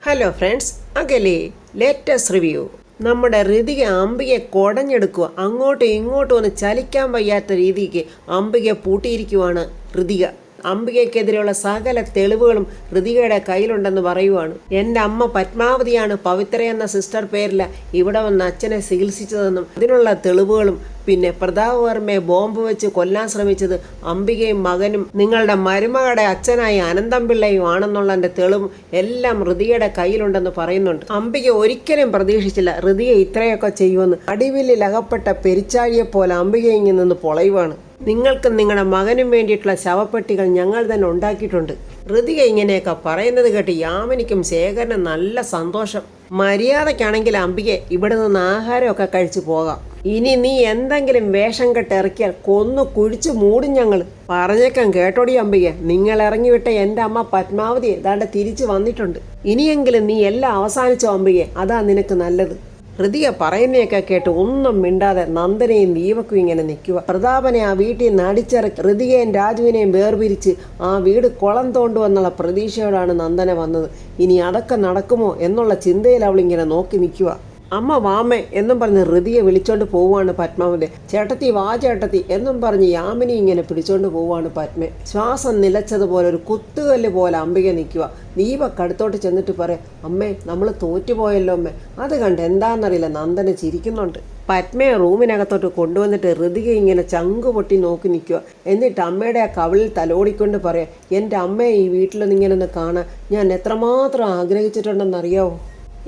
Hello friends, അകലെ latest review. നമ്മുടെ ഋതിക അംബികയെ കുടഞ്ഞെടുക്കുക. അങ്ങോട്ടും ഇങ്ങോട്ടും ഒന്ന് ചലിക്കാൻ വയ്യാത്ത രീതിക്ക് അംബികയെ പൂട്ടിയിരിക്കുവാണ് ഋതിക. അംബികയ്ക്കെതിരെയുള്ള സകല തെളിവുകളും ഋതികയുടെ കയ്യിലുണ്ടെന്ന് പറയുവാണ്. എൻ്റെ അമ്മ പത്മാവതിയാണ് പവിത്ര എന്ന സിസ്റ്റർ പേരിൽ ഇവിടെ വന്ന് അച്ഛനെ ചികിത്സിച്ചതെന്നും അതിനുള്ള തെളിവുകളും പിന്നെ പ്രതാപ് വർമ്മയെ ബോംബ് വെച്ച് കൊല്ലാൻ ശ്രമിച്ചത് അംബികയും മകനും നിങ്ങളുടെ മരുമകളുടെ അച്ഛനായി അനന്തംപിള്ളയും ആണെന്നുള്ളതിൻ്റെ തെളിവും എല്ലാം ഋതികയുടെ കയ്യിലുണ്ടെന്ന് പറയുന്നുണ്ട്. അംബിക ഒരിക്കലും പ്രതീക്ഷിച്ചില്ല ഋതിക ഇത്രയൊക്കെ ചെയ്യുമെന്ന്. അടിവില്ലിൽ അകപ്പെട്ട പെരിച്ചാഴിയെ പോലെ അംബിക ഇങ്ങനെ നിന്ന് പൊളയുവാണ്. നിങ്ങൾക്കും നിങ്ങളുടെ മകനും വേണ്ടിയിട്ടുള്ള ശവപ്പെട്ടികൾ ഞങ്ങൾ തന്നെ ഉണ്ടാക്കിയിട്ടുണ്ട്. ഋതിക ഇങ്ങനെയൊക്കെ പറയുന്നത് കേട്ട് യാമിനിക്കും ശേഖരനും നല്ല സന്തോഷം. മര്യാദയ്ക്കാണെങ്കിൽ അംബികെ ഇവിടെ നിന്ന് ആഹാരമൊക്കെ കഴിച്ചു പോകാം. ഇനി നീ എന്തെങ്കിലും വേഷം കെട്ടിറക്കിയാൽ കൊന്നു കുഴിച്ചു മൂടും ഞങ്ങൾ. പറഞ്ഞേക്കാൻ കേട്ടോടി അംബിക, നിങ്ങൾ ഇറങ്ങിവിട്ട എൻ്റെ അമ്മ പത്മാവതി ഏതാണ്ട് തിരിച്ചു വന്നിട്ടുണ്ട്. ഇനിയെങ്കിലും നീ എല്ലാം അവസാനിച്ചോ അംബികെ, അതാ നിനക്ക് നല്ലത്. ഋതിക പറയുന്നതൊക്കെ കേട്ട് ഒന്നും മിണ്ടാതെ നന്ദനെയും ദീപക്കും ഇങ്ങനെ നിൽക്കുക. പ്രതാപനെ ആ വീട്ടിൽ നിന്ന് അടിച്ചിറക്കി ഋതികയും രാജുവിനെയും വേർപിരിച്ച് ആ വീട് കുളം തോണ്ടുവെന്നുള്ള പ്രതീക്ഷയോടാണ് നന്ദന വന്നത്. ഇനി അതൊക്കെ നടക്കുമോ എന്നുള്ള ചിന്തയിൽ അവളിങ്ങനെ നോക്കി നിൽക്കുക. അമ്മ വാമേ എന്നും പറഞ്ഞ് ഋതിയെ വിളിച്ചോണ്ട് പോവുകയാണ് പത്മാവതി. ചേട്ടത്തി വാ ചേട്ടത്തി എന്നും പറഞ്ഞ് യാമിനി ഇങ്ങനെ പിടിച്ചോണ്ട് പോവുകയാണ് പത്മ. ശ്വാസം നിലച്ചതുപോലെ ഒരു കുത്തുകല്ല് പോലെ അംബിക നിൽക്കുക. ദീപക്ക് അടുത്തോട്ട് ചെന്നിട്ട് പറയാം, അമ്മേ നമ്മൾ തോറ്റുപോയല്ലോ അമ്മേ. അത് കണ്ട് എന്താണെന്നറിയില്ല നന്ദന ചിരിക്കുന്നുണ്ട്. പത്മയെ റൂമിനകത്തോട്ട് കൊണ്ടുവന്നിട്ട് ഋതിക ഇങ്ങനെ ചങ്കു പൊട്ടി നോക്കി നിൽക്കുക. എന്നിട്ട് അമ്മയുടെ ആ കവിളിൽ തലോടിക്കൊണ്ട് പറയാം, എൻ്റെ അമ്മയെ ഈ വീട്ടിൽ ഇങ്ങനെ ഒന്ന് കാണാൻ ഞാൻ എത്രമാത്രം ആഗ്രഹിച്ചിട്ടുണ്ടെന്നറിയാവോ.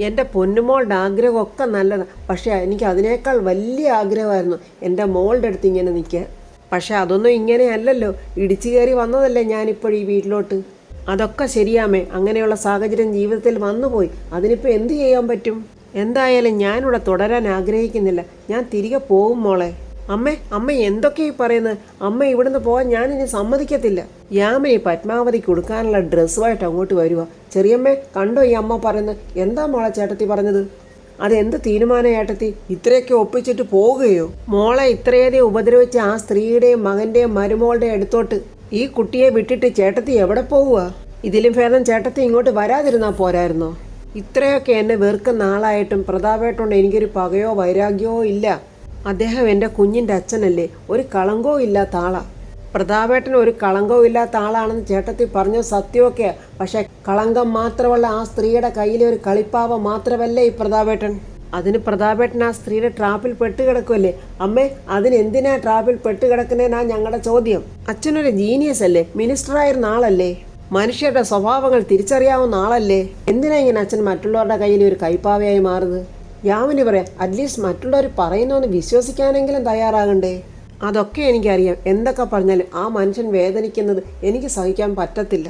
എൻ്റെ പൊന്നുമോളുടെ ആഗ്രഹമൊക്കെ നല്ലതാണ്, പക്ഷേ എനിക്ക് അതിനേക്കാൾ വലിയ ആഗ്രഹമായിരുന്നു എൻ്റെ മോളുടെ അടുത്ത് ഇങ്ങനെ നിൽക്കാൻ. പക്ഷേ അതൊന്നും ഇങ്ങനെയല്ലല്ലോ, ഇടിച്ചു കയറി വന്നതല്ലേ ഞാനിപ്പോൾ ഈ വീട്ടിലോട്ട്. അതൊക്കെ ശരിയാമേ, അങ്ങനെയുള്ള സാഹചര്യം ജീവിതത്തിൽ വന്നുപോയി. അതിനിപ്പോൾ എന്ത് ചെയ്യാൻ പറ്റും? എന്തായാലും ഞാനിവിടെ തുടരാൻ ആഗ്രഹിക്കുന്നില്ല, ഞാൻ തിരികെ പോകും മോളെ. അമ്മ എന്തൊക്കെയായി പറയുന്നത്? അമ്മ ഇവിടുന്ന് പോകാൻ ഞാനിനി സമ്മതിക്കത്തില്ല. യാമിനി പത്മാവതിക്ക് കൊടുക്കാനുള്ള ഡ്രസ്സുമായിട്ട് അങ്ങോട്ട് വരുക. ചെറിയമ്മേ കണ്ടോ ഈ അമ്മ പറയുന്നത്? എന്താ മോളെ ചേട്ടത്തി പറഞ്ഞത്? അതെന്ത് തീരുമാനം ഏട്ടത്തി? ഇത്രയൊക്കെ ഒപ്പിച്ചിട്ട് പോവുകയോ? മോളെ ഇത്രയധികം ഉപദ്രവിച്ച ആ സ്ത്രീയുടെയും മകൻ്റെയും മരുമോളുടെയും അടുത്തോട്ട് ഈ കുട്ടിയെ വിട്ടിട്ട് ചേട്ടത്തി എവിടെ പോവുക? ഇതിലും ഭേദം ചേട്ടത്തി ഇങ്ങോട്ട് വരാതിരുന്നാൽ പോരായിരുന്നോ? ഇത്രയൊക്കെ എന്നെ വെറുക്കുന്ന ആളായിട്ടും പ്രതാപേട്ടോണ്ട് എനിക്കൊരു പകയോ വൈരാഗ്യമോ ഇല്ല. അദ്ദേഹം എൻ്റെ കുഞ്ഞിൻ്റെ അച്ഛനല്ലേ, ഒരു കളങ്കവും ഇല്ലാത്ത ആളാണ്. പ്രതാപേട്ടൻ ഒരു കളങ്കവും ഇല്ലാത്ത ആളാണെന്ന് ചേട്ടത്തി പറഞ്ഞു സത്യമൊക്കെ. പക്ഷെ കളങ്കം മാത്രമുള്ള ആ സ്ത്രീയുടെ കയ്യിലെ ഒരു കളിപ്പാവ മാത്രമല്ലേ ഈ പ്രതാപേട്ടൻ. അതിന് പ്രതാപേട്ടൻ ആ സ്ത്രീയുടെ ട്രാപ്പിൽ പെട്ടുകിടക്കുമല്ലേ. അമ്മേ, അതിനെന്തിനാ ട്രാപ്പിൽ പെട്ടുകിടക്കുന്നതിനാ ഞങ്ങളുടെ ചോദ്യം. അച്ഛനൊരു ജീനിയസ് അല്ലേ, മിനിസ്റ്ററായിരുന്ന ആളല്ലേ, മനുഷ്യരുടെ സ്വഭാവങ്ങൾ തിരിച്ചറിയാവുന്ന ആളല്ലേ. എന്തിനാ ഇങ്ങനെ അച്ഛൻ മറ്റുള്ളവരുടെ കയ്യിൽ ഒരു കൈപ്പാവയായി മാറുന്നത്? യാമിനി പറയാം, അറ്റ്ലീസ്റ്റ് മറ്റുള്ളവർ പറയുന്നൊന്ന് വിശ്വസിക്കാനെങ്കിലും തയ്യാറാകണ്ടേ. അതൊക്കെ എനിക്കറിയാം, എന്തൊക്കെ പറഞ്ഞാലും ആ മനുഷ്യൻ വേദനിക്കുന്നത് എനിക്ക് സഹിക്കാൻ പറ്റത്തില്ല.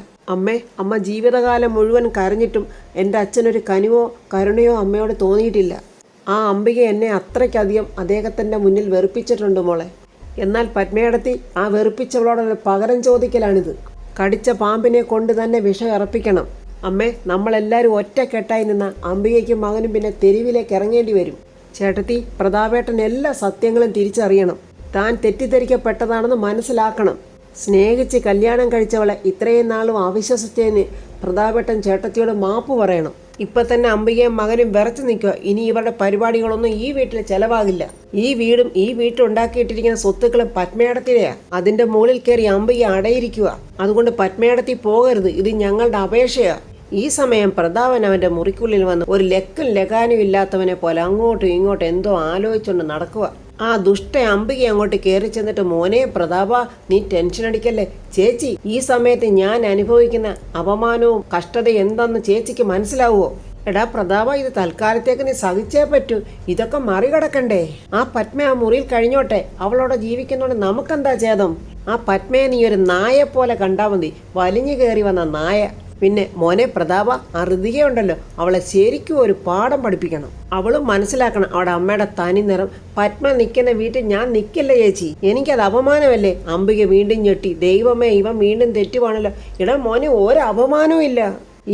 അമ്മ ജീവിതകാലം മുഴുവൻ കരഞ്ഞിട്ടും എൻ്റെ അച്ഛനൊരു കനിവോ കരുണയോ അമ്മയോട് തോന്നിയിട്ടില്ല. ആ അംബിക എന്നെ അത്രയ്ക്കധികം അദ്ദേഹത്തിൻ്റെ മുന്നിൽ വെറുപ്പിച്ചിട്ടുണ്ട് മോളെ. എന്നാൽ പത്മയടത്തി ആ വെറുപ്പിച്ചവളോടൊരു പകരം ചോദിക്കലാണിത്. കടിച്ച പാമ്പിനെ കൊണ്ട് തന്നെ വിഷം ഇറപ്പിക്കണം. അമ്മേ, നമ്മളെല്ലാവരും ഒറ്റക്കെട്ടായി നിന്ന അംബികയ്ക്കും മകനും പിന്നെ തെരുവിലേക്ക് ഇറങ്ങേണ്ടി വരും. ചേട്ടത്തി, പ്രതാപേട്ടൻ എല്ലാ സത്യങ്ങളും തിരിച്ചറിയണം. താൻ തെറ്റിദ്ധരിക്കപ്പെട്ടതാണെന്ന് മനസ്സിലാക്കണം. സ്നേഹിച്ച് കല്യാണം കഴിച്ചവളെ ഇത്രയും നാളും അവിശ്വസിച്ചതിന് പ്രതാപേട്ടൻ ചേട്ടത്തിയോട് മാപ്പ് പറയണം. ഇപ്പം തന്നെ അംബികയും മകനും വിറച്ചു നിൽക്കുക. ഇനി ഇവരുടെ പരിപാടികളൊന്നും ഈ വീട്ടിൽ ചെലവാകില്ല. ഈ വീടും ഈ വീട്ടിലുണ്ടാക്കിയിട്ടിരിക്കുന്ന സ്വത്തുക്കളും പത്മേടത്തിലെയാ. അതിൻ്റെ മുകളിൽ കയറി അംബിക അടയിരിക്കുക. അതുകൊണ്ട് പത്മേടത്തി പോകരുത്, ഇത് ഞങ്ങളുടെ അപേക്ഷയാ. ഈ സമയം പ്രതാപൻ അവൻ്റെ മുറിക്കുള്ളിൽ വന്ന് ഒരു ലക്കും ലഗാനും ഇല്ലാത്തവനെ പോലെ അങ്ങോട്ടും ഇങ്ങോട്ടും എന്തോ ആലോചിച്ചുകൊണ്ട് നടക്കുക. ആ ദുഷ്ട അംബിക അങ്ങോട്ട് കയറി ചെന്നിട്ട്, മോനെ പ്രതാപ, നീ ടെൻഷൻ അടിക്കല്ലേ. ചേച്ചി, ഈ സമയത്ത് ഞാൻ അനുഭവിക്കുന്ന അപമാനവും കഷ്ടതയും എന്തെന്ന് ചേച്ചിക്ക് മനസ്സിലാവുമോ? എടാ പ്രതാപ, ഇത് തൽക്കാലത്തേക്ക് നീ സഹിച്ചേ പറ്റൂ. ഇതൊക്കെ മറികടക്കണ്ടേ. ആ പത്മ ആ മുറിയിൽ കഴിഞ്ഞോട്ടെ, അവളോടെ ജീവിക്കുന്നോണ്ട് നമുക്കെന്താ ഛേദം? ആ പത്മയെ നീ ഒരു നായെപ്പോലെ കണ്ടാൽ മതി, വലിഞ്ഞു കയറി വന്ന നായ. പിന്നെ മോനെ പ്രതാപ, ആ ഋതികയുണ്ടല്ലോ, അവളെ ശരിക്കും ഒരു പാഠം പഠിപ്പിക്കണം. അവളും മനസ്സിലാക്കണം അവളുടെ അമ്മയുടെ തനി നിറം. പത്മ നിൽക്കുന്ന വീട്ടിൽ ഞാൻ നിൽക്കില്ല ചേച്ചി, എനിക്കത് അപമാനമല്ലേ. അംബിക വീണ്ടും ഞെട്ടി, ദൈവമേ ഇവൻ വീണ്ടും തെറ്റുവാണല്ലോ. ഇടാ മോനെ, ഒരു അപമാനവും ഇല്ല.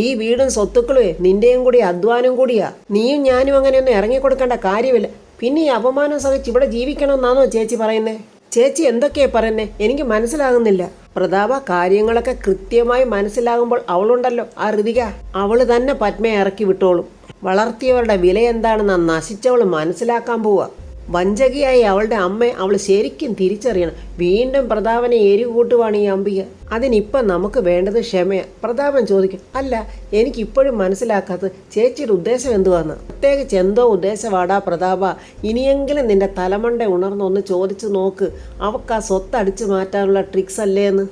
ഈ വീടും സ്വത്തുക്കളുവേ നിന്റെയും കൂടി അധ്വാനം കൂടിയാ. നീയും ഞാനും അങ്ങനെയൊന്നും ഇറങ്ങിക്കൊടുക്കേണ്ട കാര്യമില്ല. പിന്നെ ഈ അപമാനം സഹിച്ച് ഇവിടെ ജീവിക്കണമെന്നാണോ ചേച്ചി പറയുന്നേ? ചേച്ചി എന്തൊക്കെയാ പറയുന്നേ? എനിക്ക് മനസ്സിലാകുന്നില്ല. പ്രതാപ കാര്യങ്ങളൊക്കെ കൃത്യമായി മനസ്സിലാകുമ്പോൾ അവളുണ്ടല്ലോ ആ ഋതിക, അവള് തന്നെ പത്മയെ ഇറക്കി വിട്ടോളും. വളർത്തിയവരുടെ വില എന്താണെന്ന് നശിച്ചവൾ മനസ്സിലാക്കാൻ പോവുക. വഞ്ചകിയായി അവളുടെ അമ്മയെ അവൾ ശരിക്കും തിരിച്ചറിയണം. വീണ്ടും പ്രതാപനെ എരികൂട്ടുവാണ് ഈ അംബിക. അതിനിപ്പം നമുക്ക് വേണ്ടത് ക്ഷമയാണ്. പ്രതാപൻ ചോദിക്കും, അല്ല എനിക്കിപ്പോഴും മനസ്സിലാക്കാത്തത് ചേച്ചിയുടെ ഉദ്ദേശം എന്തുവാന്ന്. പ്രത്യേകിച്ച് എന്തോ ഉദ്ദേശവാടാ പ്രതാപ. ഇനിയെങ്കിലും നിന്റെ തലമണ്ട ഉണർന്നൊന്ന് ചോദിച്ചു നോക്ക്. അവൾക്ക് ആ സ്വത്ത് അടിച്ചു മാറ്റാനുള്ള ട്രിക്സ് അല്ലേന്ന്.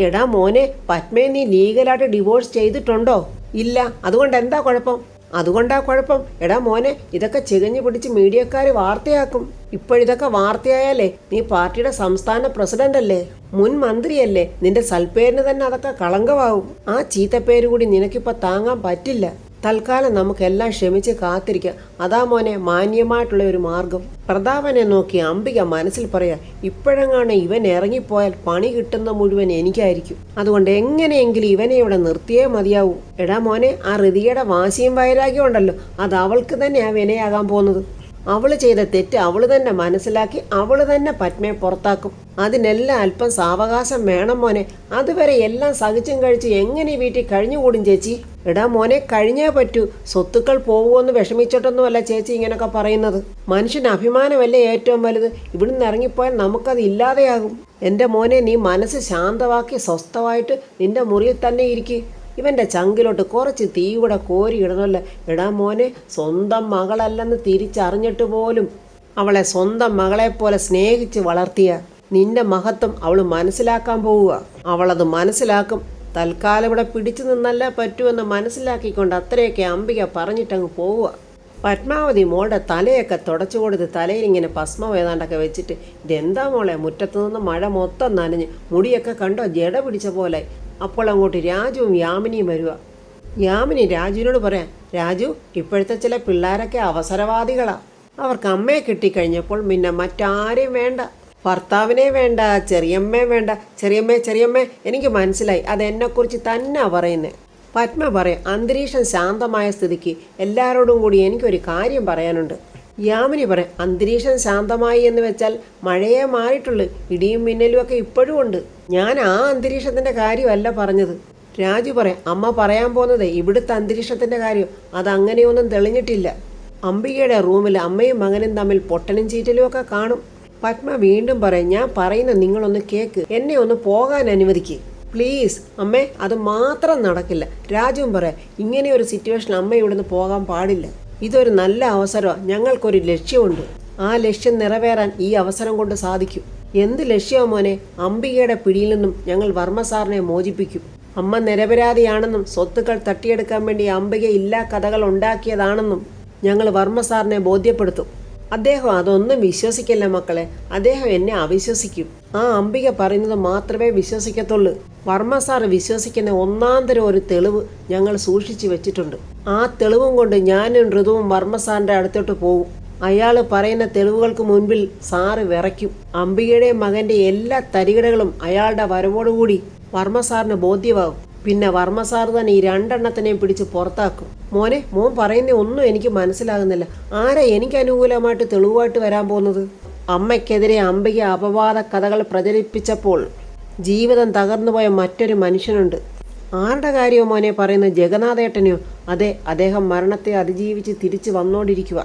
എടാ മോനെ, പത്മയെ നീ ലീഗലായിട്ട് ഡിവോഴ്സ് ചെയ്തിട്ടുണ്ടോ? ഇല്ല. അതുകൊണ്ട് എന്താ കുഴപ്പം? അതുകൊണ്ടാ കുഴപ്പം. എടാ മോനെ, ഇതൊക്കെ ചികഞ്ഞു പിടിച്ച് മീഡിയക്കാർ വാർത്തയാക്കും. ഇപ്പോഴിതൊക്കെ വാർത്തയായാലേ നീ പാർട്ടിയുടെ സംസ്ഥാന പ്രസിഡന്റ് അല്ലേ, മുൻ മന്ത്രിയല്ലേ, നിന്റെ സൽപ്പേരിന് തന്നെ അതൊക്കെ കളങ്കമാവും. ആ ചീത്തപ്പേര് കൂടി നിനക്കിപ്പോൾ താങ്ങാൻ പറ്റില്ല. തൽക്കാലം നമുക്കെല്ലാം ക്ഷമിച്ച് കാത്തിരിക്കാം. അതാ മോനെ മാന്യമായിട്ടുള്ള ഒരു മാർഗം. പ്രതാപനെ നോക്കി അംബിക മനസ്സിൽ പറയാ, ഇപ്പോഴെങ്ങാണ് ഇവൻ ഇറങ്ങിപ്പോയാൽ പണി കിട്ടുന്ന മുഴുവൻ എനിക്കായിരിക്കും. അതുകൊണ്ട് എങ്ങനെയെങ്കിലും ഇവനെ ഇവിടെ നിർത്തിയേ മതിയാവൂ. എടാ മോനെ, ആ ഋതിയുടെ വാശിയും വൈരാഗ്യം ഉണ്ടല്ലോ, അത് അവൾക്ക് തന്നെയാ വിനയാകാൻ പോകുന്നത്. അവള് ചെയ്ത തെറ്റ് അവള് തന്നെ മനസ്സിലാക്കി അവള് തന്നെ പത്മയെ പുറത്താക്കും. അതിനെല്ലാം അല്പം സാവകാശം വേണം മോനെ. അതുവരെ എല്ലാം സഹിച്ചും കഴിച്ച് എങ്ങനെ വീട്ടിൽ കഴിഞ്ഞുകൂടും ചേച്ചി? എടാ മോനെ, കഴിഞ്ഞേ പറ്റൂ. സ്വത്തുക്കൾ പോകുമെന്ന് വിഷമിച്ചിട്ടൊന്നുമല്ല ചേച്ചി ഇങ്ങനൊക്കെ പറയുന്നത്. മനുഷ്യന് അഭിമാനമല്ലേ ഏറ്റവും വലുത്. ഇവിടുന്ന് ഇറങ്ങിപ്പോയാൽ നമുക്കത് ഇല്ലാതെയാകും. എൻ്റെ മോനെ, നീ മനസ്സ് ശാന്തമാക്കി സ്വസ്ഥമായിട്ട് നിന്റെ മുറിയിൽ തന്നെ ഇരിക്കുക. ഇവൻ്റെ ചങ്കിലോട്ട് കുറച്ച് തീ കൂടെ കോരിയിടണമല്ലോ. എടാ മോനെ, സ്വന്തം മകളല്ലെന്ന് തിരിച്ചറിഞ്ഞിട്ട് പോലും അവളെ സ്വന്തം മകളെപ്പോലെ സ്നേഹിച്ച് വളർത്തിയ നിന്റെ മഹത്വം അവൾ മനസ്സിലാക്കാൻ പോവുക. അവളത് മനസ്സിലാക്കും. തൽക്കാലം ഇവിടെ പിടിച്ചു നിന്നല്ല പറ്റുമെന്ന് മനസ്സിലാക്കിക്കൊണ്ട് അത്രയൊക്കെ അംബിക പറഞ്ഞിട്ടങ്ങ് പോവുക. പത്മാവതി മോളുടെ തലയൊക്കെ തുടച്ചു കൊടുത്ത് തലയിൽ ഇങ്ങനെ ഭസ്മം ഏതാണ്ടൊക്കെ വെച്ചിട്ട്, ഇതെന്താ മോളെ, മുറ്റത്തു നിന്ന് മഴ മൊത്തം നനഞ്ഞ് മുടിയൊക്കെ കണ്ടോ ജട പിടിച്ച പോലെ. അപ്പോൾ അങ്ങോട്ട് രാജുവും യാമിനിയും വരിക. യാമിനി രാജുവിനോട് പറയാം, രാജു, ഇപ്പോഴത്തെ ചില പിള്ളേരൊക്കെ അവസരവാദികളാ. അവർക്ക് അമ്മയെ കിട്ടിക്കഴിഞ്ഞപ്പോൾ പിന്നെ മറ്റാരെയും വേണ്ട, ഭർത്താവിനെ വേണ്ട, ചെറിയമ്മയെ വേണ്ട. ചെറിയമ്മേ എനിക്ക് മനസ്സിലായി, അതെന്നെക്കുറിച്ച് തന്നെ പറയുന്നത്. പത്മ പറയാം, അന്തരീക്ഷം ശാന്തമായ സ്ഥിതിക്ക് എല്ലാവരോടും കൂടി എനിക്കൊരു കാര്യം പറയാനുണ്ട്. യാമിനി പറയാം, അന്തരീക്ഷം ശാന്തമായി എന്ന് വെച്ചാൽ മഴയെ മാറിയിട്ടുള്ളൂ, ഇടിയും മിന്നലും ഒക്കെ ഇപ്പോഴും ഉണ്ട്. ഞാൻ ആ അന്തരീക്ഷത്തിൻ്റെ കാര്യമല്ല പറഞ്ഞത്. രാജു പറയാം, അമ്മ പറയാൻ പോകുന്നത് ഇവിടുത്തെ അന്തരീക്ഷത്തിൻ്റെ കാര്യം. അതങ്ങനെയൊന്നും തെളിഞ്ഞിട്ടില്ല. അംബികയുടെ റൂമിൽ അമ്മയും മകനും തമ്മിൽ പൊട്ടലും ചീറ്റലും ഒക്കെ കാണും. പത്മ വീണ്ടും പറയാം, ഞാൻ പറയുന്ന നിങ്ങളൊന്ന് കേക്ക്, എന്നെ ഒന്ന് പോകാൻ അനുവദിക്കുക പ്ലീസ്. അമ്മേ, അത് മാത്രം നടക്കില്ല. രാജുവും പറയാം, ഇങ്ങനെ ഒരു സിറ്റുവേഷനിൽ അമ്മ ഇവിടുന്ന് പോകാൻ പാടില്ല. ഇതൊരു നല്ല അവസരമാണ്. ഞങ്ങൾക്കൊരു ലക്ഷ്യമുണ്ട്. ആ ലക്ഷ്യം നിറവേറാൻ ഈ അവസരം കൊണ്ട് സാധിക്കും. എന്ത് ലക്ഷ്യമോ മോനെ? അംബികയുടെ പിടിയിൽ നിന്നും ഞങ്ങൾ വർമ്മ സാറിനെ മോചിപ്പിക്കും. അമ്മ നിരപരാധിയാണെന്നും സ്വത്തുക്കൾ തട്ടിയെടുക്കാൻ വേണ്ടി അംബിക ഇല്ലാ കഥകൾ ഉണ്ടാക്കിയതാണെന്നും ഞങ്ങൾ വർമ്മ സാറിനെ ബോധ്യപ്പെടുത്തും. അദ്ദേഹം അതൊന്നും വിശ്വസിക്കില്ല മക്കളെ. അദ്ദേഹം എന്നെ അവിശ്വസിക്കും. ആ അംബിക പറയുന്നത് മാത്രമേ വിശ്വസിക്കത്തുള്ളൂ. വർമ്മ സാർ വിശ്വസിക്കുന്ന ഒന്നാന്തരം ഒരു തെളിവ് ഞങ്ങൾ സൂക്ഷിച്ചു വെച്ചിട്ടുണ്ട്. ആ തെളിവും കൊണ്ട് ഞാനും ഋതുവും വർമ്മ സാറിൻ്റെ അടുത്തോട്ട് പോകും. അയാൾ പറയുന്ന തെളിവുകൾക്ക് മുൻപിൽ സാറ് വിറയ്ക്കും. അംബികയുടെയും മകൻ്റെ എല്ലാ തരികിടകളും അയാളുടെ വരവോടുകൂടി വർമ്മ സാറിന് ബോധ്യമാകും. പിന്നെ വർമ്മ സാർ തന്നെ ഈ രണ്ടെണ്ണത്തിനെയും പിടിച്ച് പുറത്താക്കും. മോനെ, മോൻ പറയുന്ന ഒന്നും എനിക്ക് മനസ്സിലാകുന്നില്ല. ആരാ എനിക്ക് അനുകൂലമായിട്ട് തെളിവായിട്ട് വരാൻ പോകുന്നത്? അമ്മയ്ക്കെതിരെ അംബിക അപവാദ കഥകൾ പ്രചരിപ്പിച്ചപ്പോൾ ജീവിതം തകർന്നുപോയ മറ്റൊരു മനുഷ്യനുണ്ട്. ആരുടെ കാര്യമോ മോനെ പറയുന്നത്? ജഗന്നാഥേട്ടനെയോ? അതെ, അദ്ദേഹം മരണത്തെ അതിജീവിച്ച് തിരിച്ചു വന്നുകൊണ്ടിരിക്കുക.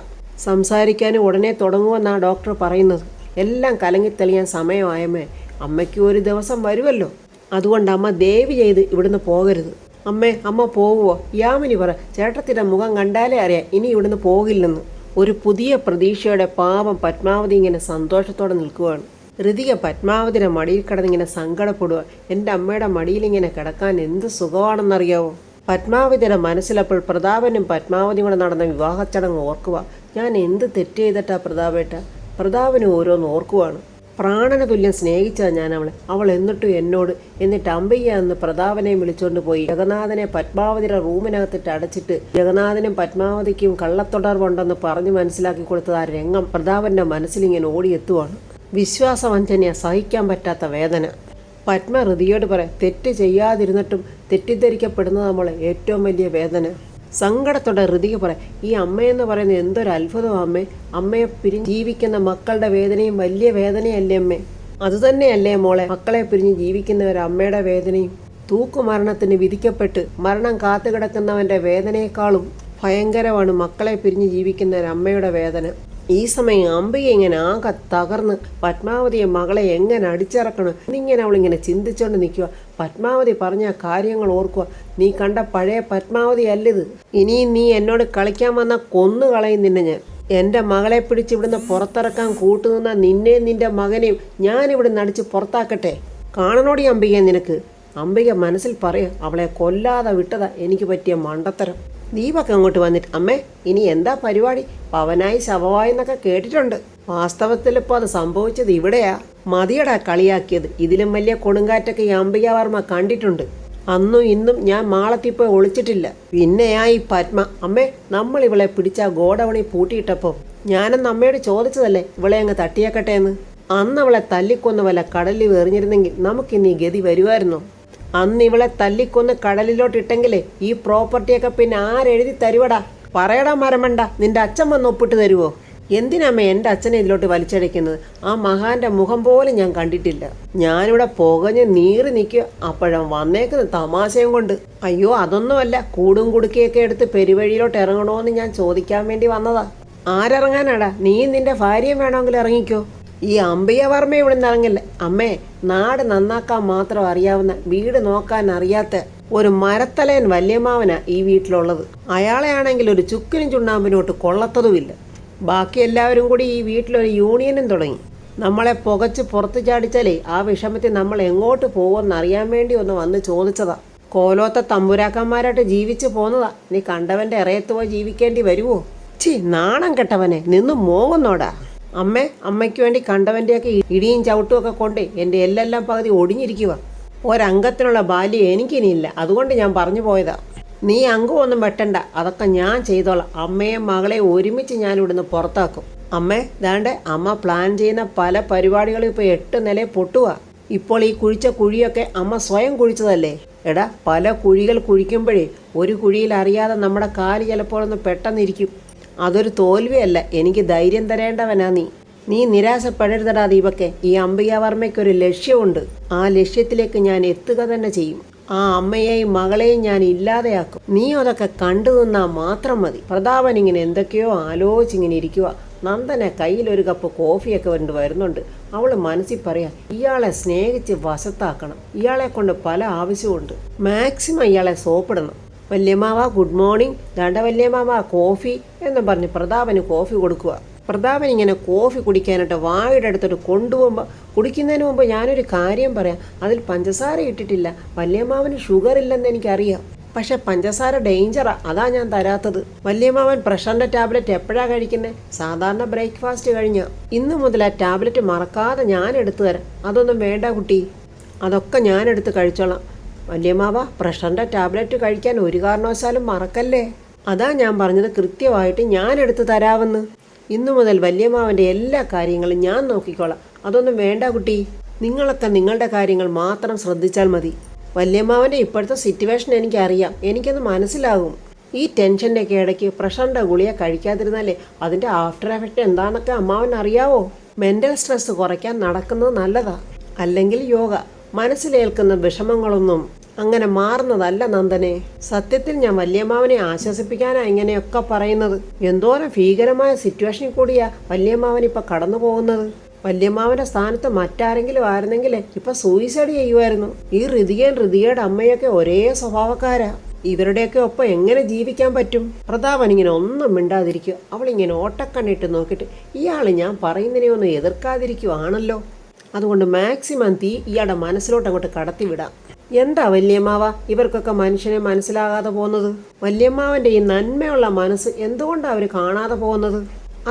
സംസാരിക്കാനും ഉടനെ തുടങ്ങുമെന്നാണ് ഡോക്ടർ പറയുന്നത്. എല്ലാം കലങ്ങിത്തെളിയാൻ സമയമായമ്മേ. അമ്മയ്ക്ക് ഒരു ദിവസം വരുമല്ലോ. അതുകൊണ്ട് അമ്മ ദയവ് ചെയ്ത് ഇവിടുന്ന് പോകരുത്. അമ്മ പോവുമോ? യാമിനി പറ, ചേട്ടത്തിൻ്റെ മുഖം കണ്ടാലേ അറിയാം ഇനി ഇവിടുന്ന് പോകില്ലെന്ന്. ഒരു പുതിയ പ്രതീക്ഷയുടെ പാവം പത്മാവതി ഇങ്ങനെ സന്തോഷത്തോടെ നിൽക്കുകയാണ്. ഋതിക പത്മാവതിയുടെ മടിയിൽ കിടന്നിങ്ങനെ സങ്കടപ്പെടുക. എൻ്റെ അമ്മയുടെ മടിയിലിങ്ങനെ കിടക്കാൻ എന്ത് സുഖമാണെന്നറിയാവോ? പത്മാവതിയുടെ മനസ്സിലപ്പോൾ പ്രതാപനും പത്മാവതിയും കൂടെ നടന്ന വിവാഹച്ചടങ്ങ് ഓർക്കുക. ഞാൻ എന്ത് തെറ്റ് ചെയ്തിട്ടാ പ്രതാപേട്ട? പ്രതാപനും ഓരോന്ന് ഓർക്കുവാണ്. പ്രാണന തുല്യം സ്നേഹിച്ചാൽ ഞാൻ അവൾ എന്നിട്ടും എന്നോട്. എന്നിട്ട് അംബിക എന്ന് പ്രതാപനെ വിളിച്ചുകൊണ്ട് പോയി ജഗന്നാഥനെ പത്മാവതിയുടെ റൂമിനകത്തിട്ട് അടച്ചിട്ട് ജഗന്നാഥനും പത്മാവതിക്കും കള്ളത്തൊടർവുണ്ടെന്ന് പറഞ്ഞ് മനസ്സിലാക്കി കൊടുത്തത് ആ രംഗം പ്രതാപൻ്റെ മനസ്സിലിങ്ങനെ ഓടിയെത്തുവാണ്. വിശ്വാസവഞ്ചനയെ സഹിക്കാൻ പറ്റാത്ത വേദന. പത്മ ഋതിയോട് പറയാം, തെറ്റ് ചെയ്യാതിരുന്നിട്ടും തെറ്റിദ്ധരിക്കപ്പെടുന്നത് നമ്മളെ ഏറ്റവും വലിയ വേദന. സങ്കടത്തോടെ ഋതിക പറയാം, ഈ അമ്മയെന്ന് പറയുന്നത് എന്തൊരു അത്ഭുതമാണ് അമ്മേ. അമ്മയെ ജീവിക്കുന്ന മക്കളുടെ വേദനയും വലിയ വേദനയല്ലേ അമ്മേ? അതുതന്നെയല്ലേ മോളെ മക്കളെ പിരിഞ്ഞ് ജീവിക്കുന്നവരമ്മയുടെ വേദനയും. തൂക്കുമരണത്തിന് വിധിക്കപ്പെട്ട് മരണം കാത്തുകിടക്കുന്നവൻ്റെ വേദനയെക്കാളും ഭയങ്കരമാണ് മക്കളെ പിരിഞ്ഞ് ജീവിക്കുന്ന ഒരമ്മയുടെ വേദന. ഈ സമയം അംബിക ഇങ്ങനെ ആകെ തകർന്ന് പത്മാവതിയെ മകളെ എങ്ങനെ അടിച്ചിറക്കണം എന്നിങ്ങനെ അവളിങ്ങനെ ചിന്തിച്ചുകൊണ്ട് നിൽക്കുക. പത്മാവതി പറഞ്ഞ കാര്യങ്ങൾ ഓർക്കുക. നീ കണ്ട പഴയ പത്മാവതി അല്ലിത്. ഇനിയും നീ എന്നോട് കളിക്കാൻ വന്നാൽ കൊന്നു കളയും നിന്നെ ഞാൻ. എൻ്റെ മകളെ പിടിച്ച് ഇവിടുന്ന് പുറത്തിറക്കാൻ കൂട്ടുനിന്ന നിന്നെയും നിൻ്റെ മകനെയും ഞാനിവിടുന്ന് അടിച്ച് പുറത്താക്കട്ടെ. കാണണോടി അംബിക നിനക്ക്. അംബിക മനസ്സിൽ പറയുക, അവളെ കൊല്ലാതെ വിട്ടതാ എനിക്ക് പറ്റിയ മണ്ടത്തരം. ദീപൊക്കെ അങ്ങോട്ട് വന്നിട്ട്, അമ്മേ ഇനി എന്താ പരിപാടി? പവനായി ശവമായി എന്നൊക്കെ കേട്ടിട്ടുണ്ട്. വാസ്തവത്തിൽ ഇപ്പോൾ അത് സംഭവിച്ചത് ഇവിടെയാ. മതിയടാ കളിയാക്കിയത്. ഇതിലും വലിയ കൊടുങ്കാറ്റൊക്കെ ഈ അംബികാവർമ്മ കണ്ടിട്ടുണ്ട്. അന്നും ഇന്നും ഞാൻ മാളത്തിൽ പോയി ഒളിച്ചിട്ടില്ല. പിന്നെയാ ഈ പത്മ. അമ്മേ നമ്മൾ ഇവളെ പിടിച്ച ഗോഡൗണിൽ പൂട്ടിയിട്ടപ്പോൾ ഞാനന്ന് അമ്മയോട് ചോദിച്ചതല്ലേ ഇവളെ അങ്ങ് തട്ടിയേക്കട്ടെ എന്ന്. അന്ന് അവളെ തല്ലിക്കൊന്ന് വല്ല കടലിൽ എറിഞ്ഞിരുന്നെങ്കിൽ നമുക്കിന്ന് ഈ ഗതി വരുമായിരുന്നോ? അന്ന് ഇവളെ തല്ലിക്കൊന്ന് കടലിലോട്ടിട്ടെങ്കിലേ ഈ പ്രോപ്പർട്ടിയൊക്കെ പിന്നെ ആരെഴുതി തരുവടാ? പറയടാ മരമണ്ട, നിന്റെ അച്ഛൻ വന്ന് ഒപ്പിട്ട് തരുവോ? എന്തിനമ്മ എൻ്റെ അച്ഛനെ ഇതിലോട്ട് വലിച്ചടയ്ക്കുന്നത്? ആ മഹാന്റെ മുഖം പോലും ഞാൻ കണ്ടിട്ടില്ല. ഞാനിവിടെ പുകഞ്ഞ് നീറി നിൽക്കുക. അപ്പോഴും വന്നേക്കുന്ന തമാശയും കൊണ്ട്. അയ്യോ അതൊന്നുമല്ല, കൂടും കുടുക്കിയൊക്കെ എടുത്ത് പെരുവഴിയിലോട്ട് ഇറങ്ങണോന്ന് ഞാൻ ചോദിക്കാൻ വേണ്ടി വന്നതാ. ആരിറങ്ങാനാടാ? നീയും നിന്റെ ഭാര്യയും വേണമെങ്കിൽ ഇറങ്ങിക്കോ. ഈ അംബികവർമ്മ ഇവിടെ നിന്ന് ഇറങ്ങില്ല. അമ്മേ, നാട് നന്നാക്കാൻ മാത്രം അറിയാവുന്ന, വീട് നോക്കാൻ അറിയാത്ത ഒരു മരത്തലയൻ വല്യമ്മാവനാ ഈ വീട്ടിലുള്ളത്. അയാളെ ആണെങ്കിൽ ഒരു ചുക്കിനും ചുണ്ണാമ്പിനോട്ട് കൊള്ളത്തതുമില്ല. ബാക്കി എല്ലാവരും കൂടി ഈ വീട്ടിലൊരു യൂണിയനും തുടങ്ങി. നമ്മളെ പുകച്ച് പുറത്ത് ചാടിച്ചാലേ ആ വിഷമത്തിൽ നമ്മൾ എങ്ങോട്ട് പോകുമെന്ന് അറിയാൻ വേണ്ടി ഒന്ന് വന്ന് ചോദിച്ചതാ. കോലോത്ത തമ്പുരാക്കന്മാരായിട്ട് ജീവിച്ചു പോന്നതാ. നീ കണ്ടവൻ്റെ ഇറയത്ത് പോയി ജീവിക്കേണ്ടി വരുമോ? നാണം കെട്ടവനെ, നിന്ന് മോങ്ങുന്നോടാ. അമ്മയ്ക്ക് വേണ്ടി കണ്ടവൻ്റെയൊക്കെ ഇടിയും ചവിട്ടുമൊക്കെ കൊണ്ട് എൻ്റെ എല്ലെല്ലാം പകുതി ഒടിഞ്ഞിരിക്കുക. ഒരംഗത്തിനുള്ള ബാല്യം എനിക്കിനിയില്ല. അതുകൊണ്ട് ഞാൻ പറഞ്ഞു പോയതാ. നീ അംഗമൊന്നും വെട്ടണ്ട, അതൊക്കെ ഞാൻ ചെയ്തോളാം. അമ്മയും മകളെയും ഒരുമിച്ച് ഞാൻ ഇവിടുന്ന് പുറത്താക്കും. അമ്മേ ദാണ്ടെ അമ്മ പ്ലാൻ ചെയ്യുന്ന പല പരിപാടികളും ഇപ്പോൾ 8 നിലയിൽ പൊട്ടുക. ഇപ്പോൾ ഈ കുഴിച്ച കുഴിയൊക്കെ അമ്മ സ്വയം കുഴിച്ചതല്ലേ? എടാ, പല കുഴികൾ കുഴിക്കുമ്പോഴേ ഒരു കുഴിയിൽ അറിയാതെ നമ്മുടെ കാല് ചിലപ്പോഴൊന്ന് പെട്ടെന്നിരിക്കും. അതൊരു തോൽവിയല്ല, എനിക്ക് ധൈര്യം തരേണ്ടവനാ നീ. നീ നിരാശപ്പെടരുതടാ ദീപക്കെ. ഈ അംബികാവർമ്മയ്ക്കൊരു ലക്ഷ്യമുണ്ട്. ആ ലക്ഷ്യത്തിലേക്ക് ഞാൻ എത്തുക തന്നെ ചെയ്യും. ആ അമ്മയെയും മകളെയും ഞാൻ ഇല്ലാതെയാക്കും. നീ അതൊക്കെ കണ്ടു നിന്നാൽ മാത്രം മതി. പ്രതാപൻ ഇങ്ങനെ എന്തൊക്കെയോ ആലോചിച്ചിങ്ങനെ ഇരിക്കുക. നന്ദനെ കയ്യിലൊരു കപ്പ് കോഫിയൊക്കെ വരുന്നുണ്ട്. അവൾ മനസ്സിൽ പറയാം, ഇയാളെ സ്നേഹിച്ച് വശത്താക്കണം. ഇയാളെ കൊണ്ട് പല ആവശ്യമുണ്ട്. മാക്സിമം ഇയാളെ സോപ്പിടണം. വല്യമാവ ഗുഡ് മോർണിംഗ്, ദാണ്ട വല്യമാവ കോഫി എന്നും പറഞ്ഞ് പ്രതാപന് കോഫി കൊടുക്കുക. പ്രതാപൻ ഇങ്ങനെ കോഫി കുടിക്കാനായിട്ട് വായുടെ അടുത്തോട്ട് കൊണ്ടുപോകുമ്പോൾ, കുടിക്കുന്നതിന് മുമ്പ് ഞാനൊരു കാര്യം പറയാം. അതിൽ പഞ്ചസാര ഇട്ടിട്ടില്ല. വല്യമാവന് ഷുഗർ ഇല്ലെന്ന് എനിക്കറിയാം. പക്ഷെ പഞ്ചസാര ഡേഞ്ചറാ, അതാ ഞാൻ തരാത്തത്. വല്യമാവൻ പ്രഷറിൻ്റെ ടാബ്ലറ്റ് എപ്പോഴാണ് കഴിക്കുന്നത്? സാധാരണ ബ്രേക്ക്ഫാസ്റ്റ് കഴിഞ്ഞാൽ. ഇന്നു മുതൽ ആ ടാബ്ലറ്റ് മറക്കാതെ ഞാൻ എടുത്തു തരാം. അതൊന്നും വേണ്ട കുട്ടി, അതൊക്കെ ഞാൻ എടുത്ത് കഴിച്ചോളാം. വല്യമാവ, പ്രഷറിൻ്റെ ടാബ്ലറ്റ് കഴിക്കാൻ ഒരു കാരണവശാലും മറക്കല്ലേ. അതാ ഞാൻ പറഞ്ഞത്, കൃത്യമായിട്ട് ഞാൻ എടുത്ത് തരാമെന്ന്. ഇന്നു മുതൽ വല്യമാവൻ്റെ എല്ലാ കാര്യങ്ങളും ഞാൻ നോക്കിക്കോളാം. അതൊന്നും വേണ്ട കുട്ടി, നിങ്ങളൊക്കെ നിങ്ങളുടെ കാര്യങ്ങൾ മാത്രം ശ്രദ്ധിച്ചാൽ മതി. വല്യമാവൻ്റെ ഇപ്പോഴത്തെ സിറ്റുവേഷൻ എനിക്കറിയാം, എനിക്കത് മനസ്സിലാകും. ഈ ടെൻഷൻ്റെയൊക്കെ ഇടയ്ക്ക് പ്രഷറിൻ്റെ ഗുളിക കഴിക്കാതിരുന്നാലേ അതിൻ്റെ ആഫ്റ്റർ എഫക്റ്റ് എന്താണെന്നൊക്കെ അമ്മാവൻ അറിയാവോ? മെൻ്റൽ സ്ട്രെസ് കുറയ്ക്കാൻ നടക്കുന്നത് നല്ലതാ. അല്ലെങ്കിൽ യോഗ. മനസ്സിലേൽക്കുന്ന വിഷമങ്ങളൊന്നും അങ്ങനെ മാറുന്നതല്ല നന്ദനെ. സത്യത്തിൽ ഞാൻ വല്യമ്മാവനെ ആശ്വസിപ്പിക്കാനാ ഇങ്ങനെയൊക്കെ പറയുന്നത്. എന്തോരം ഭീകരമായ സിറ്റുവേഷനിൽ കൂടിയാ വല്യമ്മാവൻ ഇപ്പം കടന്നു പോകുന്നത്. വല്യമ്മാവൻ്റെ സ്ഥാനത്ത് മറ്റാരെങ്കിലും ആയിരുന്നെങ്കിൽ ഇപ്പം സൂയിസൈഡ് ചെയ്യുമായിരുന്നു. ഈ ഋതികയുടെ അമ്മയൊക്കെ ഒരേ സ്വഭാവക്കാരാ. ഇവരുടെയൊക്കെ ഒപ്പം എങ്ങനെ ജീവിക്കാൻ പറ്റും? പ്രതാപൻ ഇങ്ങനെ ഒന്നും മിണ്ടാതിരിക്കുക. അവളിങ്ങനെ ഓട്ടക്കണ്ണിട്ട് നോക്കിയിട്ട്, ഇയാൾ ഞാൻ പറയുന്നതിനെ ഒന്നും എതിർക്കാതിരിക്കുവാണല്ലോ. അതുകൊണ്ട് മാക്സിമം തീ ഇയാളുടെ മനസ്സിലോട്ട് അങ്ങോട്ട് കടത്തിവിടാം. എന്താ വല്യമ്മാവ ഇവർക്കൊക്കെ മനുഷ്യനെ മനസ്സിലാകാതെ പോകുന്നത്? വല്യമ്മാവൻ്റെ ഈ നന്മയുള്ള മനസ്സ് എന്തുകൊണ്ടാണ് അവർ കാണാതെ പോകുന്നത്?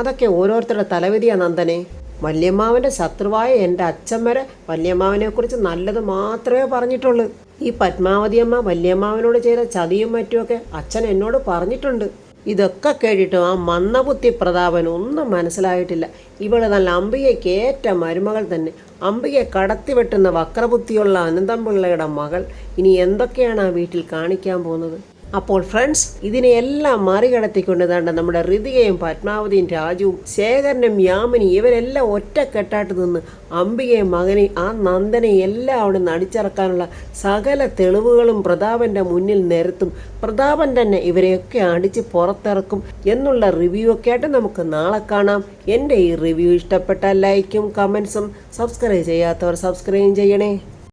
അതൊക്കെ ഓരോരുത്തരുടെ തലവിധിയാ നന്ദനെ. വല്യമ്മാവൻ്റെ ശത്രുവായ എൻ്റെ അച്ഛൻ വരെ വല്യമ്മാവനെക്കുറിച്ച് നല്ലത് മാത്രമേ പറഞ്ഞിട്ടുള്ളൂ. ഈ പത്മാവതിയമ്മ വല്യമ്മാവനോട് ചെയ്ത ചതിയും മറ്റുമൊക്കെ അച്ഛൻ എന്നോട് പറഞ്ഞിട്ടുണ്ട്. ഇതൊക്കെ കേട്ടിട്ടും ആ മന്ദബുദ്ധി പ്രതാപൻ ഒന്നും മനസ്സിലായിട്ടില്ല. ഇവള് നല്ല അംബികയ്ക്ക് ഏറ്റ മരുമകൾ തന്നെ. അംബികയെ കടത്തിവെട്ടുന്ന വക്രബുദ്ധിയുള്ള അനന്തംപിള്ളയുടെ മകൾ. ഇനി എന്തൊക്കെയാണ് ആ വീട്ടിൽ കാണിക്കാൻ പോകുന്നത്? അപ്പോൾ ഫ്രണ്ട്സ്, ഇതിനെയെല്ലാം മറികടത്തിക്കൊണ്ട് താണ്ട നമ്മുടെ ഋതികയും പത്മാവതിയും രാജുവും ശേഖരനും യാമിനി ഇവരെല്ലാം ഒറ്റക്കെട്ടായിട്ട് നിന്ന് അംബികയും മകനെയും ആ നന്ദനെ എല്ലാം അവിടെ നടിച്ചിറക്കാനുള്ള സകല തെളിവുകളും പ്രതാപന്റെ മുന്നിൽ നിരത്തും. പ്രതാപൻ തന്നെ ഇവരെയൊക്കെ അടിച്ച് പുറത്തിറക്കും എന്നുള്ള റിവ്യൂ ഒക്കെ ആയിട്ട് നമുക്ക് നാളെ കാണാം. എൻ്റെ ഈ റിവ്യൂ ഇഷ്ടപ്പെട്ടാൽ ലൈക്കും കമൻസും, സബ്സ്ക്രൈബ് ചെയ്യാത്തവർ സബ്സ്ക്രൈബ് ചെയ്യണേ.